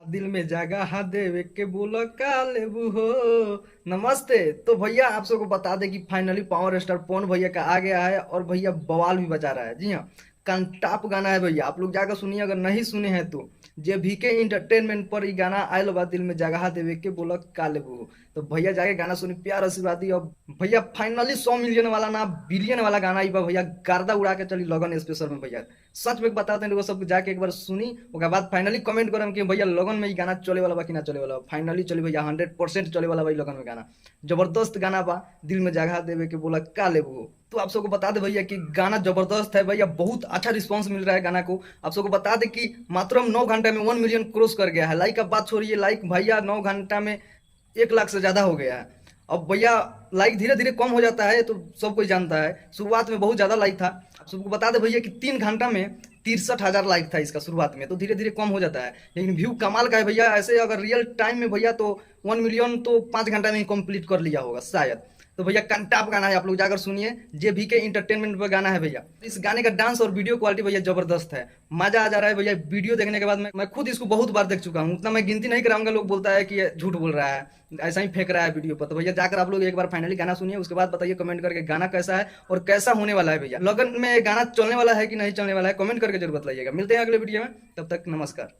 दिल में जगह हाँ देवे के बोला का लेबू हो। नमस्ते। तो भैया आप सबको बता दें कि फाइनली पावर स्टार पवन भैया का आ गया है और भैया बवाल भी बजा रहा है। जी हाँ, कंटाप गाना है भैया, आप लोग जाकर सुनिए अगर नहीं सुने हैं तो। जे भीके इंटरटेनमेंट पर ये गाना आयल बा, दिल में जगह देवे के बोला का लेबू हो। तो भैया जाके गाना सुनी, प्यार आशीर्वाद दी। और भैया फाइनली 100 मिलियन वाला ना बिलियन वाला गाना ही बा भैया, गर्दा उड़ा के चली लगन स्पेशल में भैया। सच में बताते हैं, लोग सब जाके एक बार सुनी, उसके बाद फाइनली कमेंट करम कि भैया लगन में ही गाना चले वाला बा कि ना चले वाला बा। फाइनली चले भैया, 100% चले वाला भाई लगन में गाना। जबरदस्त गाना बा, दिल में जगह देवे के बोला का लेबू। तो आप सबको बता दे भैया कि गाना जबरदस्त है भैया, बहुत अच्छा रिस्पांस मिल रहा है गाना को। आप सबको बता दे कि मात्र हम 9 घंटे में 1 मिलियन क्रॉस कर गया है। लाइक का बात छोड़िए, लाइक भैया 9 घंटा में 1 लाख से ज्यादा हो गया है। अब भैया लाइक धीरे धीरे कम हो जाता है, तो सब कोई जानता है। शुरुआत में बहुत ज्यादा लाइक था। आप सबको बता दे भैया कि 3 घंटा में 63,000 लाइक था इसका शुरुआत में, तो धीरे धीरे कम हो जाता है। लेकिन व्यू कमाल का है भैया। ऐसे अगर रियल टाइम में भैया तो 1 मिलियन तो 5 घंटा में ही कंप्लीट कर लिया होगा शायद। तो भैया कंटाप गाना है, आप लोग जाकर सुनिए। जे भी के इंटरटेनमेंट पर गाना है भैया। इस गाने का डांस और वीडियो क्वालिटी भैया जबरदस्त है। मजा आ जा रहा है भैया। वीडियो देखने के बाद मैं खुद इसको बहुत बार देख चुका हूँ, उतना मैं गिनती नहीं कराऊंगा। लोग बोलता है कि ये झूठ बोल रहा है, ऐसा ही फेंक रहा है वीडियो पर। तो भैया जाकर आप लोग एक बार फाइनली गाना सुनिए, उसके बाद बताइए कमेंट करके गाना कैसा है और कैसा होने वाला है भैया। लगन में गाना चलने वाला है कि नहीं चलने वाला है, कमेंट करके जरूर बताइएगा। मिलते हैं अगले वीडियो में, तब तक नमस्कार।